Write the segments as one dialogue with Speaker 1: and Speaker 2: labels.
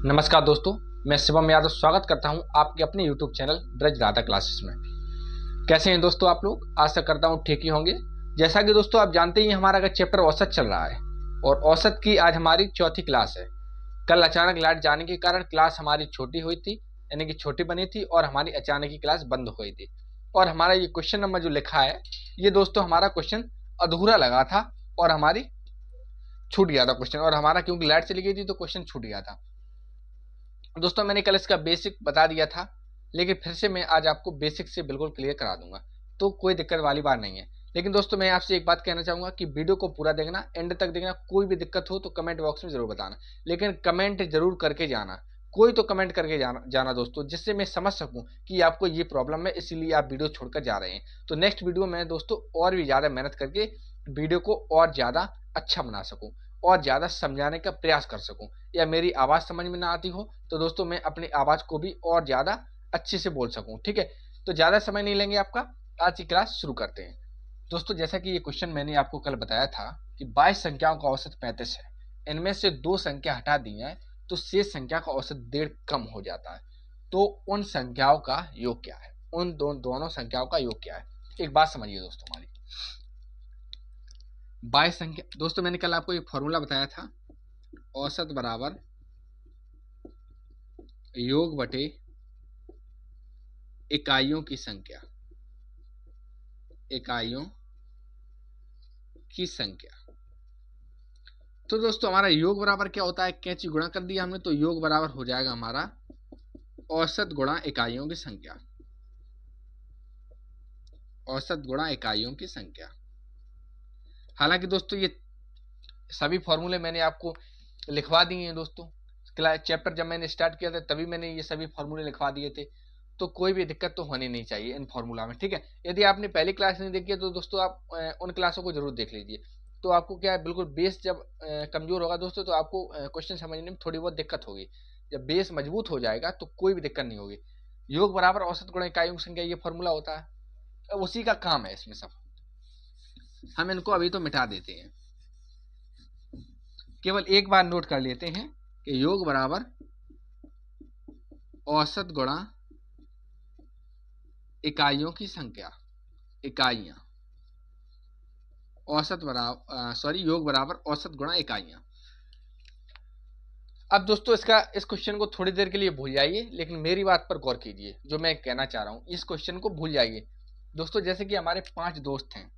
Speaker 1: नमस्कार दोस्तों, मैं शिवम यादव स्वागत करता हूं आपके अपने YouTube channel Braj Radha classes में। कैसे हैं दोस्तों आप लोग? आशा करता हूं ठीक ही होंगे। जैसा कि दोस्तों आप जानते ही हमारा का चैप्टर औसत चल रहा है और औसत की आज हमारी चौथी क्लास है। कल अचानक लाइट जाने के कारण क्लास हमारी छोटी हुई थी, यानी कि छोटी बनी थी और हमारी अचानक ही क्लास बंद हुई थी। और हमारा ये क्वेश्चन नंबर जो लिखा है, ये दोस्तों हमारा क्वेश्चन अधूरा लगा था और हमारी छूट गया था क्वेश्चन, और हमारा क्योंकि लाइट चली गई थी तो क्वेश्चन छूट गया था। दोस्तों मैंने कल इसका बेसिक बता दिया था, लेकिन फिर से मैं आज आपको बेसिक से बिल्कुल क्लियर करा दूंगा, तो कोई दिक्कत वाली बात नहीं है। लेकिन दोस्तों मैं आपसे एक बात कहना चाहूंगा कि वीडियो को पूरा देखना, एंड तक देखना। कोई भी दिक्कत हो तो कमेंट बॉक्स में जरूर बताना, लेकिन कमेंट जरूर करके जाना। कोई तो कमेंट करके जाना दोस्तों, जिससे मैं समझ सकूं कि आपको ये प्रॉब्लम है, इसीलिए आप वीडियो छोड़कर जा रहे हैं। तो नेक्स्ट वीडियो में दोस्तों और भी ज्यादा मेहनत करके वीडियो को और ज्यादा अच्छा बना सकूं और ज्यादा समझाने का प्रयास कर सकूं। या मेरी आवाज समझ में ना आती हो तो दोस्तों मैं अपनी आवाज को भी और ज्यादा अच्छे से बोल सकूं। ठीक है, तो ज्यादा समय नहीं लेंगे आपका, आज की क्लास शुरू करते हैं। दोस्तों जैसा कि ये क्वेश्चन मैंने आपको कल बताया था कि 22 संख्याओं का औसत 35 है, इनमें से 2 संख्या हटा दी है तो शेष संख्या का औसत 1.5 कम हो जाता है। तो उन संख्याओं का योग क्या है? उन दोनों संख्याओं का योग क्या है? एक बात समझिए दोस्तों, हमारी 22 संख्या, दोस्तों मैंने कल आपको एक फॉर्मूला बताया था, औसत बराबर योग बटे इकाइयों की संख्या, इकाइयों की संख्या। तो दोस्तों हमारा योग बराबर क्या होता है? कैंची गुणा कर दिया हमने, तो योग बराबर हो जाएगा हमारा औसत गुणा इकाइयों की संख्या, औसत गुणा इकाइयों की संख्या। हालांकि दोस्तों ये सभी फॉर्मूले मैंने आपको लिखवा दिए हैं दोस्तों। चैप्टर जब मैंने स्टार्ट किया था तभी मैंने ये सभी फॉर्मूले लिखवा दिए थे, तो कोई भी दिक्कत तो होनी नहीं चाहिए इन फॉर्मूला में। ठीक है, यदि आपने पहली क्लास नहीं देखी है तो दोस्तों आप उन क्लासों को जरूर देख लीजिए। तो आपको क्या है, बिल्कुल बेस जब कमजोर होगा दोस्तों तो आपको क्वेश्चन समझने में थोड़ी बहुत दिक्कत होगी। जब बेस मजबूत हो जाएगा तो कोई भी दिक्कत नहीं होगी। योग बराबर औसत गुणा इकाइयों की संख्या, ये फॉर्मूला होता है। अब उसी का काम है इसमें सब। हम इनको अभी तो मिटा देते हैं, केवल एक बार नोट कर लेते हैं कि योग बराबर औसत गुणा इकाइयों की संख्या, इकाइयां, औसत बराबर योग बराबर औसत गुणा इकाइयां। अब दोस्तों इस क्वेश्चन को थोड़ी देर के लिए भूल जाइए, लेकिन मेरी बात पर गौर कीजिए। जो मैं कहना चाह रहा हूं इस क्वेश्चन को भूल जाइए दोस्तों। जैसे कि हमारे 5 दोस्त हैं,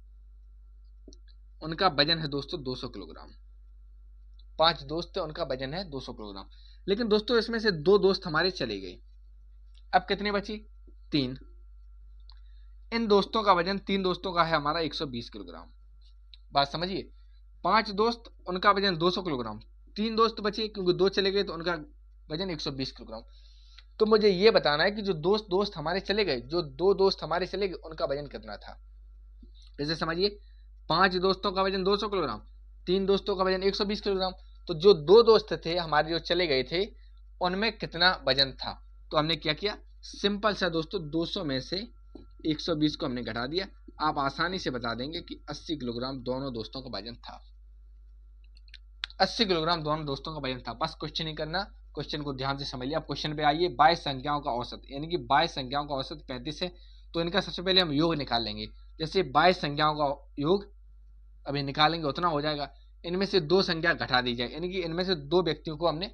Speaker 1: उनका वजन है दोस्तों 200 किलोग्राम। 5 दोस्त हैं, उनका वजन है 200 किलोग्राम। लेकिन दोस्तों इसमें से 2 दोस्त हमारे चले गए। अब कितने बची? 3। इन दोस्तों का वजन, 3 दोस्तों का है हमारा 120 किलोग्राम। बात समझिए, 5 दोस्त, उनका वजन 200 किलोग्राम। 3 दोस्त बचे क्योंकि 2 चले गए तो उनका वजन 120 किलोग्राम। तो मुझे ये बताना है कि जो दोस्त हमारे चले गए, जो 2 दोस्त हमारे चले गए, उनका वजन कितना था। जैसे समझिए, 5 दोस्तों का वजन 200 किलोग्राम, 3 दोस्तों का वजन 120 किलोग्राम। तो जो 2 दोस्त थे हमारे जो चले गए थे, उनमें कितना वजन था? तो हमने क्या किया, सिंपल सा दोस्तों 200 में से 120 को हमने घटा दिया। आप आसानी से बता देंगे कि 80 किलोग्राम दोनों दोस्तों का वजन था। 80 किलोग्राम दोनों दोस्तों का वजन था। बस क्वेश्चन ही करना, क्वेश्चन को ध्यान से समझ लिया। अब क्वेश्चन पे आइए। 22 संख्याओं का औसत, यानी कि 22 संख्याओं का औसत 35 है, तो इनका सबसे पहले हम योग निकाल लेंगे। जैसे 22 संख्याओं का योग अभी निकालेंगे उतना हो जाएगा। इनमें से 2 संख्या घटा दी जाए, यानी कि इनमें से 2 व्यक्तियों को हमने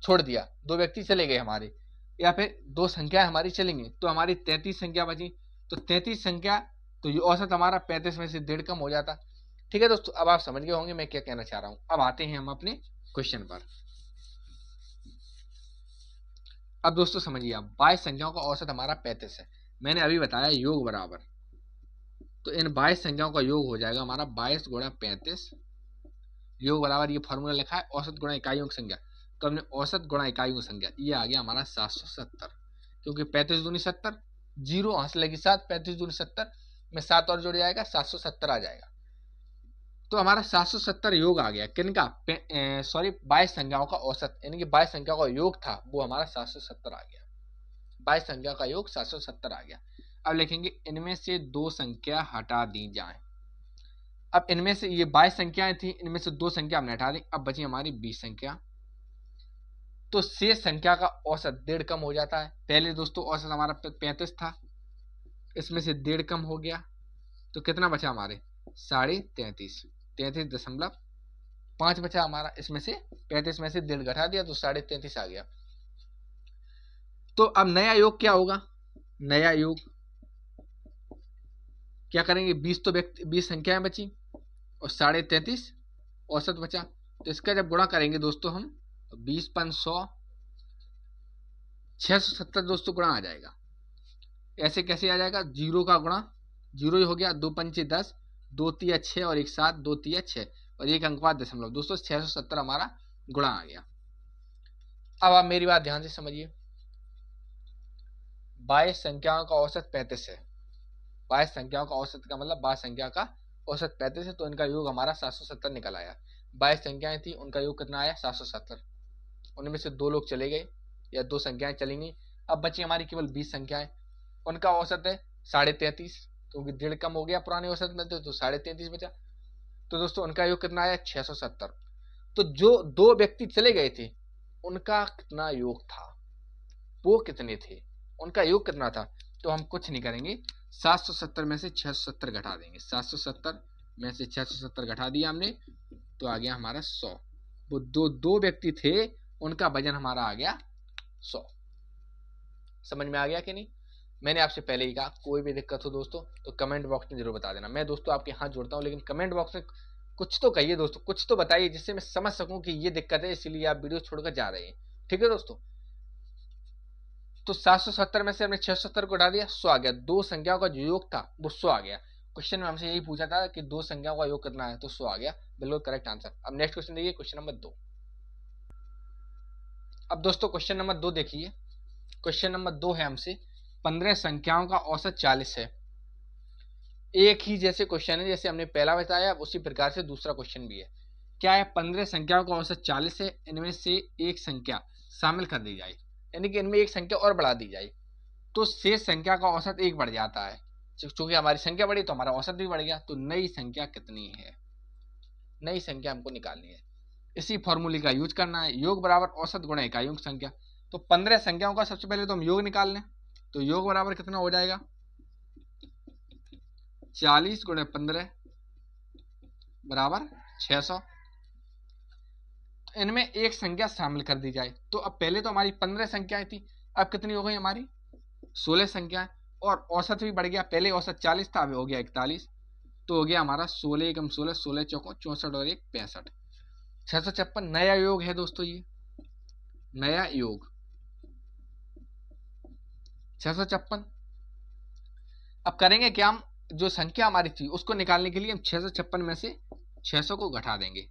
Speaker 1: छोड़ दिया, 2 व्यक्ति चले गए हमारे, या फिर 2 संख्या हमारी चलेंगी, तो हमारी 33 संख्या बची। तो 33 संख्या, तो ये औसत हमारा 35 में से 1.5 कम हो जाता। ठीक है दोस्तों, अब आप समझ गए होंगे मैं क्या कहना चाह रहा हूं। अब आते हैं हम अपने क्वेश्चन पर। अब दोस्तों समझिए, अब 22 संख्याओं का औसत हमारा 35 है। मैंने अभी बताया योग बराबर, तो इन 22 संख्याओं का योग हो जाएगा हमारा 22 गुणा 35। योग बराबर ये फॉर्मूला लिखा है औसत गुणा इकाइयों की संख्या, तो हमने औसत गुणा इकाइयों की संख्या, ये आ गया हमारा 770। क्योंकि 35 दूनी 70, जीरो हंस लगी 7, 35 दूनी 70 में 7 और जुड़ जाएगा, 770 आ जाएगा। तो हमारा 770 योग आ गया किनका? 22 संख्याओं का औसत, यानी कि 22 संख्याओं का योग था वो हमारा 770 आ गया। 22 संख्या का योग 770 आ गया। अब लिखेंगे इनमें से 2 संख्या हटा दी जाए। अब इनमें से ये 22 संख्याएं थी, इनमें से 2 संख्या हमने हटा दी, अब बची हमारी 20 संख्या। तो शेष संख्या का औसत 1.5 कम हो जाता है। पहले दोस्तों औसत हमारा 35 था, इसमें से 1.5 कम हो गया तो कितना बचा हमारे 33.5, 33.5 बचा हमारा। इसमें से 35 में से 1.5 घटा दिया तो 33.5 आ गया। तो अब नया योग क्या होगा, नया योग क्या करेंगे, 20 तो 20 संख्याएं बची और 33.5 औसत बचा। तो इसका जब गुणा करेंगे दोस्तों हम 20 × 100 670 दोस्तों गुणा आ जाएगा। ऐसे कैसे आ जाएगा, जीरो का गुणा, जीरो ही हो गया, 2 × 5 = 10, 2 × 3 = 6 और 1 7, 2 × 3 = 6 और एक अंक बाद दशमलव। दोस्तों 670 हमारा गुणा आ गया। अब आप मेरी बात ध्यान से समझिए, 22 संख्याओं का औसत 35 है। 22 संख्याओं का औसत का मतलब 22 संख्या का औसत 35 है, तो इनका योग हमारा 770 निकल आया। 22 संख्याएं थी, उनका योग कितना आया 770। उनमें से 2 लोग चले गए या 2 संख्याएं चली गई, अब बची हमारी केवल 20 संख्याएं। उनका औसत है 33.5, क्योंकि 1.5 कम हो गया पुराने औसत में, तो 33.5 बचा। तो दोस्तों उनका योग कितना आया 670। तो जो 2 व्यक्ति चले गए थे उनका कितना योग था, वो कितने थे, उनका योग कितना था। तो हम कुछ नहीं करेंगे, 770 में से 670 घटा देंगे। 770 में से 670 घटा दिया हमने तो आ गया हमारा 100। वो दो व्यक्ति थे, उनका वजन हमारा आ गया 100। समझ में आ गया कि नहीं। मैंने आपसे पहले ही कहा कोई भी दिक्कत हो दोस्तों तो कमेंट बॉक्स में जरूर बता देना। मैं दोस्तों आपके हाथ जोड़ता हूँ, लेकिन कमेंट बॉक्स में कुछ तो कहिए दोस्तों, कुछ तो बताइए जिससे मैं समझ सकूं कि ये दिक्कत है, इसीलिए आप वीडियो छोड़कर जा रहे हैं। ठीक है दोस्तों, तो 770 में से हमने 670 को हटा दिया, 100 आ गया। 2 संख्याओं का जो योग था वो 100 आ गया। क्वेश्चन में हमसे यही पूछा था कि 2 संख्याओं का योग कितना है, तो 100 आ गया, बिल्कुल करेक्ट आंसर। अब नेक्स्ट क्वेश्चन देखिए, क्वेश्चन नंबर 2। अब दोस्तों क्वेश्चन नंबर 2 देखिए, क्वेश्चन नंबर 2 है हमसे 15 संख्याओं का औसत 40 है। एक ही जैसे क्वेश्चन है जैसे हमने पहला बताया, उसी प्रकार से दूसरा क्वेश्चन भी है। क्या है, 15 संख्याओं का औसत 40 है, इनमें से एक संख्या शामिल कर दी जाए, यानी कि इनमें एक संख्या और बढ़ा दी जाए तो शेष संख्या का औसत 1 बढ़ जाता है। चूंकि हमारी संख्या बढ़ी तो हमारा औसत भी बढ़ गया। तो नई संख्या कितनी है, नई संख्या हमको निकालनी है। इसी फॉर्मूले का यूज करना है, योग बराबर औसत गुणा इकाइयों की संख्या। तो 15 संख्याओं का सबसे पहले तो हम योग निकाल लें, तो योग बराबर कितना हो जाएगा 40 × 15 बराबर 600। इनमें एक संख्या शामिल कर दी जाए। तो अब पहले तो हमारी 15 संख्याएं थी, अब कितनी हो गई हमारी 16 संख्याएं, और औसत भी बढ़ गया। पहले औसत 40 था, अब हो गया 41, तो हो गया हमारा 16 × 16, 16 चौको 64 और 1 65, 656 नया योग है दोस्तों। ये नया योग 656। अब करेंगे क्या, हम जो संख्या हमारी थी उसको निकालने के लिए हम 656 में से 600 को घटा देंगे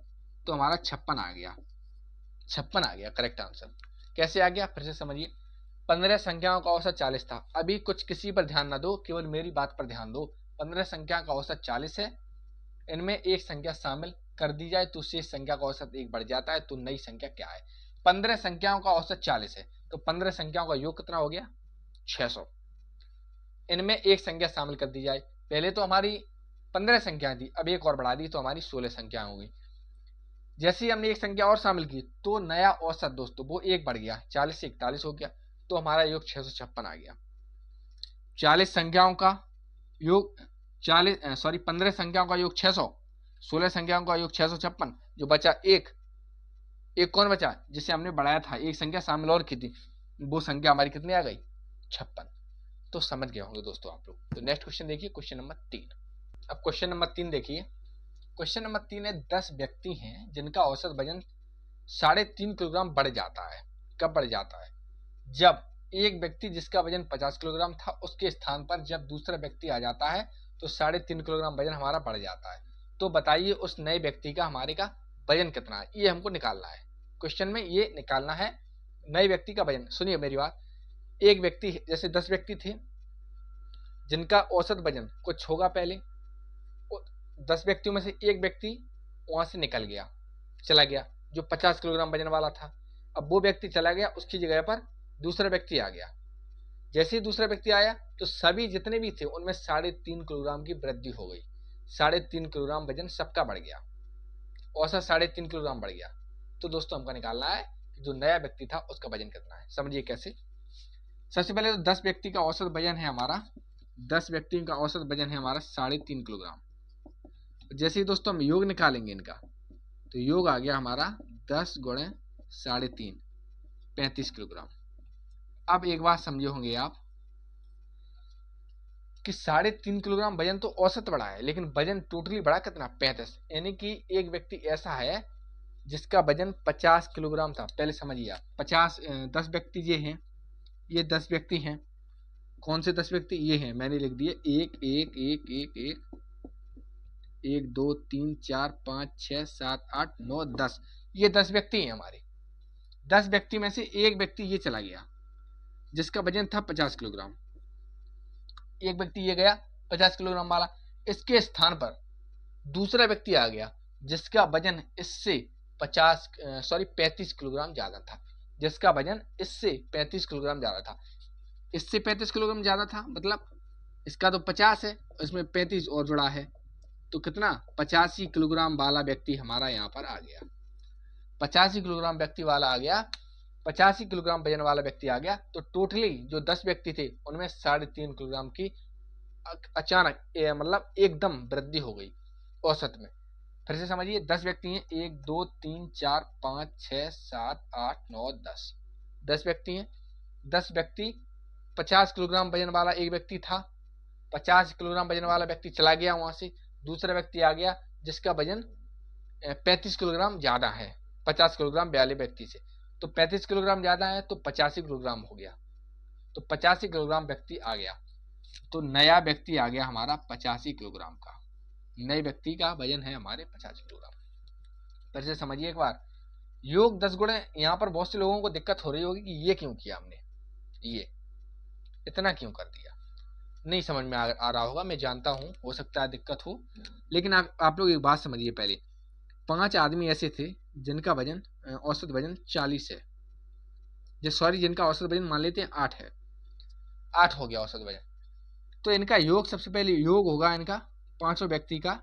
Speaker 1: तो हमारा 56 आ गया, 56 आ गया करेक्ट आंसर। कैसे आ गया फिर से समझिए, 15 संख्याओं का औसत 40 था। अभी कुछ किसी पर ध्यान ना दो, केवल मेरी बात पर ध्यान दो। 15 संख्या का औसत 40 है, इनमें एक संख्या शामिल कर दी जाए तो शेष संख्या का औसत 1 बढ़ जाता है। तो नई संख्या क्या है, 15 संख्याओं का औसत 40 है, तो 15 संख्याओं का योग कितना हो गया 600। इनमें एक संख्या शामिल कर दी जाए, पहले तो हमारी 15 संख्याएं थी, अब एक और बढ़ा दी तो हमारी 16 संख्याएं हो गई। जैसे ही हमने एक संख्या और शामिल की तो नया औसत दोस्तों वो 1 बढ़ गया, 40 से 41 हो गया, तो हमारा योग 656 आ गया। 40 संख्याओं का योग 15 संख्याओं का योग 600, 16 संख्याओं का योग 656, जो बचा एक कौन बचा जिसे हमने बढ़ाया था, एक संख्या शामिल और की थी, वो संख्या हमारी कितनी आ गई 56। तो समझ गए होंगे दोस्तों आप लोग। तो नेक्स्ट क्वेश्चन देखिए, क्वेश्चन नंबर 3। अब क्वेश्चन नंबर 3 देखिए, क्वेश्चन नंबर 3 है 10 व्यक्ति हैं जिनका औसत वजन 3.5 किलोग्राम बढ़ जाता है। कब बढ़ जाता है, जब एक व्यक्ति जिसका वजन 50 किलोग्राम था उसके स्थान पर जब दूसरा व्यक्ति आ जाता है तो 3.5 किलोग्राम वजन हमारा बढ़ जाता है। तो बताइए उस नए व्यक्ति का हमारे का वजन कितना है, ये हमको निकालना है। क्वेश्चन में ये निकालना है नए व्यक्ति का वजन। सुनिए मेरी बात, एक व्यक्ति जैसे 10 व्यक्ति थे जिनका औसत वजन कुछ होगा, पहले 10 व्यक्तियों में से एक व्यक्ति वहां से निकल गया, चला गया, जो 50 किलोग्राम वजन वाला था। अब वो व्यक्ति चला गया, उसकी जगह पर दूसरा व्यक्ति आ गया। जैसे ही दूसरा व्यक्ति आया तो सभी जितने भी थे उनमें 3.5 किलोग्राम की वृद्धि हो गई, 3.5 किलोग्राम वजन सबका बढ़ गया, औसत 3.5 किलोग्राम बढ़ गया। तो दोस्तों हमको निकालना है कि जो नया व्यक्ति था उसका वजन कितना है। समझिए कैसे। सबसे पहले तो 10 व्यक्ति का औसत वजन है हमारा, 10 व्यक्ति का औसत वजन है हमारा 3.5 किलोग्राम। जैसे ही दोस्तों हम योग निकालेंगे इनका, तो योग आ गया हमारा 10 गुणे 3.5, 35 किलोग्राम। अब एक बात समझे होंगे आप कि 3.5 किलोग्राम वजन तो औसत बढ़ा है, लेकिन वजन टोटली बढ़ा कितना, 35। यानी कि एक व्यक्ति ऐसा है जिसका वजन 50 किलोग्राम था। पहले समझिए आप, 10 व्यक्ति ये हैं, ये 10 व्यक्ति हैं। कौन से 10 व्यक्ति? ये हैं, मैंने लिख दिए 1 1 1 1 1 1 2 3 4 5 6 7 8 9 10। ये 10 व्यक्ति हैं हमारे। 10 व्यक्ति में से एक व्यक्ति ये चला गया जिसका वजन था 50 किलोग्राम। एक व्यक्ति ये गया 50 किलोग्राम वाला। इसके स्थान पर दूसरा व्यक्ति आ गया जिसका वजन इससे 35 किलोग्राम ज्यादा था। जिसका वजन इससे 35 किलोग्राम ज्यादा था। इससे 35 किलोग्राम ज्यादा था मतलब इसका तो 50 है, इसमें 35 और जुड़ा है, तो कितना, 85 किलोग्राम वाला व्यक्ति हमारा यहाँ पर आ गया। 85 किलोग्राम व्यक्ति वाला आ गया, 85 किलोग्राम वजन वाला व्यक्ति आ गया। तो टोटली जो 10 व्यक्ति थे उनमें 3.5 किलोग्राम की अचानक मतलब एकदम वृद्धि हो गई औसत में। फिर से समझिए, 10 व्यक्ति हैं, 1 2 3 4 5 6 7 8 9 10। 10 व्यक्ति हैं। 10 व्यक्ति, 50 किलोग्राम वजन वाला एक व्यक्ति था, 50 किलोग्राम वजन वाला व्यक्ति चला गया वहां से, दूसरा व्यक्ति आ गया जिसका वजन 35 किलोग्राम ज्यादा है 50 किलोग्राम वाले व्यक्ति से। तो 35 किलोग्राम ज्यादा है तो 85 किलोग्राम हो गया, तो 85 किलोग्राम व्यक्ति आ गया। तो नया व्यक्ति आ गया हमारा 85 किलोग्राम का। नए व्यक्ति का वजन है हमारे 50 किलोग्राम। फिर से समझिए एक बार, योग 10 गुणे। यहाँ पर बहुत से लोगों को दिक्कत हो रही होगी कि ये क्यों किया हमने, ये इतना क्यों कर दिया, नहीं समझ में आ रहा होगा, मैं जानता हूँ, हो सकता है दिक्कत हो। लेकिन आप लोग एक बात समझिए पहले, 5 आदमी ऐसे थे जिनका वजन औसत वजन 40 है, जिनका औसत वजन मान लेते हैं 8 है, 8 हो गया औसत वजन। तो इनका योग, सबसे पहले योग होगा इनका 5 व्यक्ति का,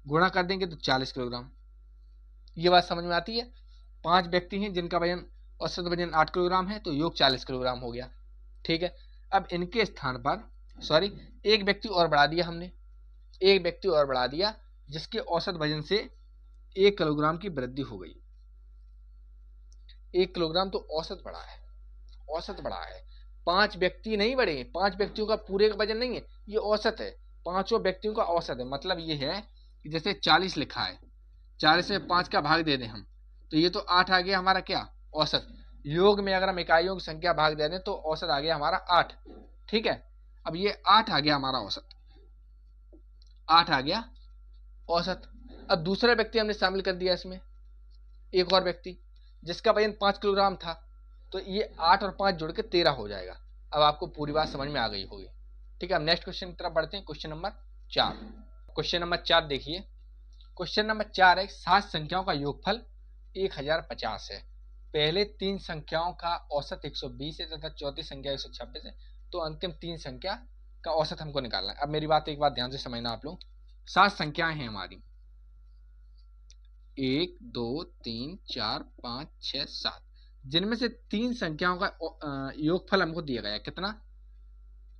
Speaker 1: गुणा कर देंगे तो 40 किलोग्राम। ये बात समझ में आती है। 5 व्यक्ति हैं जिनका वजन औसत वजन 8 किलोग्राम है, तो योग 40 किलोग्राम हो गया। ठीक है, अब इनके स्थान पर एक व्यक्ति और बढ़ा दिया हमने, एक व्यक्ति और बढ़ा दिया जिसके औसत वजन से 1 किलोग्राम की वृद्धि हो गई। 1 किलोग्राम तो औसत बढ़ा है, औसत बढ़ा है। 5 व्यक्ति नहीं बढ़े, 5 व्यक्तियों का पूरे का वजन नहीं है, ये औसत है, 5 व्यक्तियों का औसत है। मतलब ये है कि जैसे 40 लिखा है, 40 में 5 का भाग दे दें हम, तो ये तो 8 आ गया हमारा क्या, औसत। योग में अगर हम इकाइयों की संख्या भाग दे दें तो औसत आ गया हमारा 8। ठीक है, अब ये 8 आ गया हमारा औसत, 8 आ गया औसत। अब दूसरा व्यक्ति हमने शामिल कर दिया इसमें, एक और व्यक्ति जिसका वजन 5 किलोग्राम था, तो ये 8 और 5 जुड़ के 13 हो जाएगा। अब आपको पूरी बात समझ में आ गई होगी। ठीक है, अब नेक्स्ट क्वेश्चन की तरफ बढ़ते हैं। Question number 4। क्वेश्चन नंबर 4 देखिए। क्वेश्चन नंबर 4 है, 7 संख्याओं का योगफल 1050 है। पहले 3 संख्याओं का औसत 120 है तथा चौथी संख्या 126 है, तो अंतिम 3 संख्या का औसत हमको निकालना है। अब मेरी बात एक बात ध्यान से समझना आप लोग। 7 संख्याएं हैं हमारी, 1 2 3 4 5 6 7, जिनमें से 3 संख्याओं का योगफल हमको दिया गया है। कितना?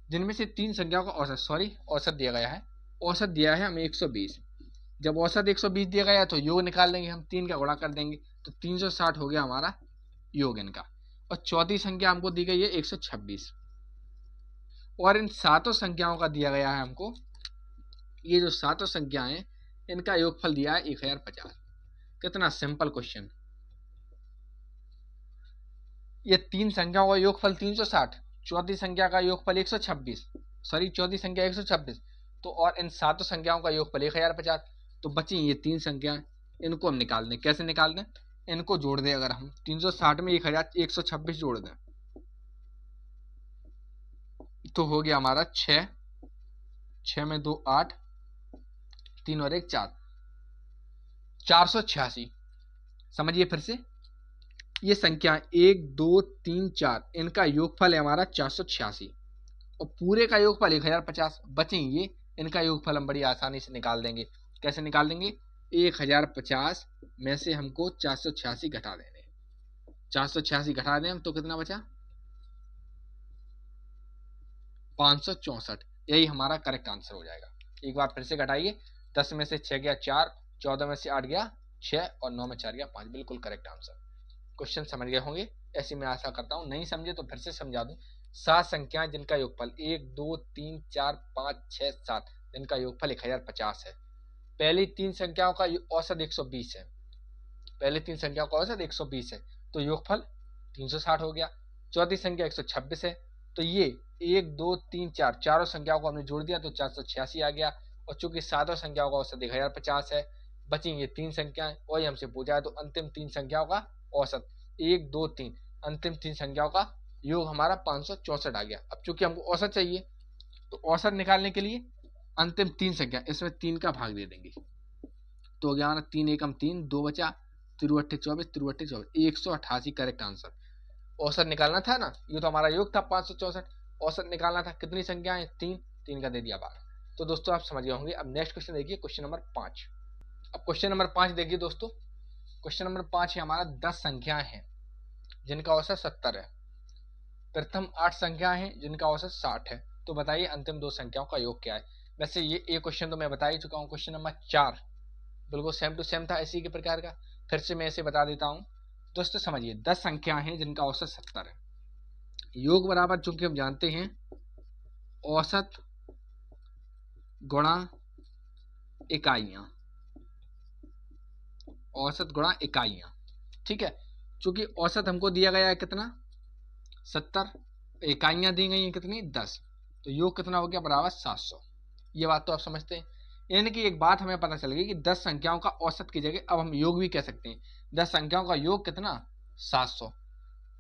Speaker 1: जिनमें से 3 संख्याओं का औसत दिया गया है। औसत दिया है हमें 120। जब औसत 120 दिया गया है तो योग निकाल लेंगे हम, 3 का गुणा कर देंगे तो 360 हो गया हमारा योग इनका। और चौथी संख्या हमको दी गई है 126, और इन 7 संख्याओं का दिया गया है हमको, ये जो 7 संख्याएं हैं इनका योगफल दिया है 1050। कितना सिंपल क्वेश्चन। ये 3 संख्याओं का योगफल 360, चौथी संख्या का योगफल 126, चौथी संख्या 126, तो और इन 7 संख्याओं का योगफल 1050। तो बची ये 3 संख्याएं, इनको हम निकाल दें। कैसे निकाल दें? इनको जोड़ दें। अगर हम 360 में 126 जोड़ दें तो हो गया हमारा 6, 6 में 2 8, 3 और 1 4, 486। समझिए फिर से, ये संख्या 1 2 3 4, इनका योगफल है हमारा 486 और पूरे का योगफल 1050। बचेंगे, इनका योगफल हम बड़ी आसानी से निकाल देंगे। कैसे निकाल देंगे? 1050 में से हमको 486 घटा देने, 486 घटा दें हम तो कितना बचा 564। यही हमारा करेक्ट आंसर हो जाएगा। एक बार फिर से घटाइए, 10 में से 6 गया 4, 14 में से 8 गया 6 और 9 में 4 गया 5, बिल्कुल करेक्ट आंसर। क्वेश्चन समझ गए होंगे, ऐसी मैं आशा करता हूँ। नहीं समझे तो फिर से समझा दूं। 7 संख्याएं जिनका योगफल 1 2 3 4 5 6 7 जिनका योगफल 1050 है। पहली 3 संख्याओं का औसत 120 है। पहले 3 संख्याओं का औसत 120 है तो योगफल 360 हो गया। चौथी संख्या 126 है तो ये 1 2 3 4 चारों संख्याओं को हमने जोड़ दिया तो 486 आ गया। और चूंकि सातों संख्याओं का औसत 1050 है, बची ये 3 संख्याएं, वही हमसे पूछा है तो अंतिम 3 संख्याओं का औसत 1 2 3 अंतिम 3 संख्याओं का योग हमारा 564 आ गया। अब चूंकि हमको औसत चाहिए तो औसत निकालने के लिए अंतिम 3 संख्या इसमें 3 का भाग दे देंगे तो हो गया हमारा 3 एकम 3, 2 बचा 3 24 3 24 188 करेक्ट आंसर। औसत निकालना था ना, ये तो हमारा योग था 564, औसत निकालना था। कितनी संख्याएं 3, 3 का दे दिया बाहर। तो दोस्तों आप समझ गए होंगे। अब नेक्स्ट क्वेश्चन देखिए, क्वेश्चन नंबर 5। अब क्वेश्चन नंबर 5 देखिए दोस्तों, क्वेश्चन नंबर 5 है हमारा 10 संख्याएं हैं जिनका औसत 70 है। प्रथम 8 संख्याएं हैं जिनका औसत 60 है। तो बताइए अंतिम 2 संख्याओं का योग क्या है। वैसे ये क्वेश्चन तो मैं बता ही चुका हूँ, क्वेश्चन नंबर 4 बिल्कुल सेम टू सेम था इसी के प्रकार का। फिर से मैं इसे बता देता हूँ दोस्तों, समझिए 10 संख्याएं हैं जिनका औसत 70 है। योग बराबर चूंकि हम जानते हैं औसत गुणा इकाइयां, औसत गुणा इकाइयां, ठीक है। चूंकि औसत हमको दिया गया है कितना 70, इकाइयां दी गई हैं कितनी 10, तो योग कितना हो गया बराबर 700। ये बात तो आप समझते हैं। यानी कि एक बात हमें पता चल गई कि 10 संख्याओं का औसत की जगह अब हम योग भी कह सकते हैं। 10 संख्याओं का योग कितना 700।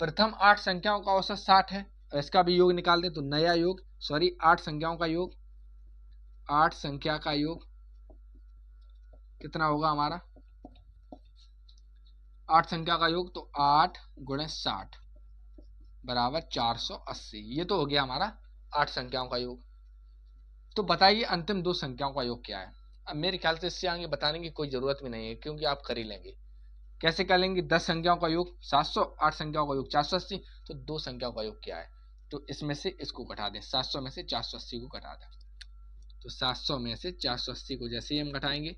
Speaker 1: प्रथम 8 संख्याओं का औसत 60 है, इसका भी योग निकाल दे तो नया योग, सॉरी 8 संख्याओं का योग, 8 संख्या का योग कितना होगा हमारा 8 संख्या का योग, तो 8 गुणे 60 बराबर 480। ये तो हो गया हमारा 8 संख्याओं का योग। तो बताइए अंतिम 2 संख्याओं का योग क्या है। अब मेरे ख्याल से इससे आगे बताने की कोई जरूरत भी नहीं है क्योंकि आप कर ही लेंगे। कैसे कर लेंगे, 10 संख्याओं का योग 700, 8 संख्याओं का योग 480, तो 2 संख्याओं का योग क्या है, तो इसमें से इसको घटा दें, 700 में से 480 को घटा दें। तो 700 में से 480 को जैसे ही हम घटाएंगे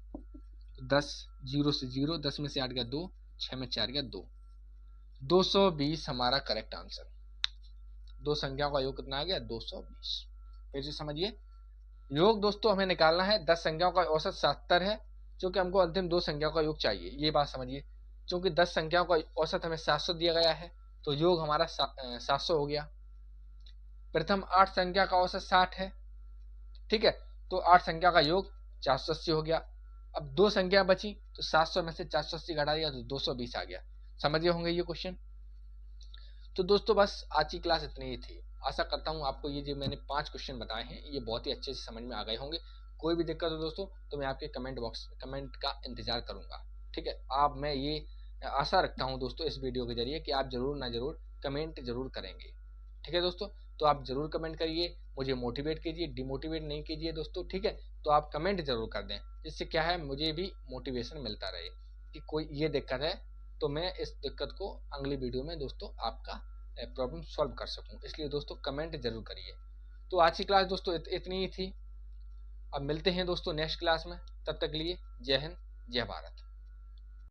Speaker 1: तो 10 0 से 0, 10 में से 8 गया 2, 6 में 4 गया 2, 220 हमारा करेक्ट आंसर। 2 संख्याओं का योग कितना आ गया 220। फिर से समझिए, योग दोस्तों हमें निकालना है, 10 संख्याओं का औसत 70 है, क्योंकि हमको अंतिम 2 संख्याओं का योग चाहिए। ये बात समझिए, क्योंकि 10 संख्याओं का औसत हमें 700 दिया गया है तो योग हमारा 700 हो गया। प्रथम 8 संख्या का औसत 60 है, ठीक है, तो 8 संख्या का योग 480 हो गया। अब 2 संख्या बची तो 700 में से 480 घटा दिया तो 220 आ गया। समझ गए होंगे ये क्वेश्चन। तो दोस्तों बस आज की क्लास इतनी ही थी। आशा करता हूँ आपको ये जो मैंने 5 क्वेश्चन बताए हैं ये बहुत ही अच्छे से समझ में आ गए होंगे। कोई भी दिक्कत हो दोस्तों तो मैं आपके कमेंट का इंतजार करूंगा, ठीक है। आप मैं ये आशा रखता हूँ दोस्तों इस वीडियो के जरिए कि आप जरूर ना जरूर कमेंट जरूर करेंगे, ठीक है दोस्तों। तो आप जरूर कमेंट करिए, मुझे मोटिवेट कीजिए, डिमोटिवेट नहीं कीजिए दोस्तों, ठीक है। तो आप कमेंट जरूर कर दें, जिससे क्या है मुझे भी मोटिवेशन मिलता रहे कि कोई ये दिक्कत है तो मैं इस दिक्कत को अगली वीडियो में दोस्तों आपका प्रॉब्लम सॉल्व कर सकूं। इसलिए दोस्तों कमेंट जरूर करिए। तो आज की क्लास दोस्तों इतनी ही थी। अब मिलते हैं दोस्तों नेक्स्ट क्लास में, तब तक के लिए जय हिंद जय भारत।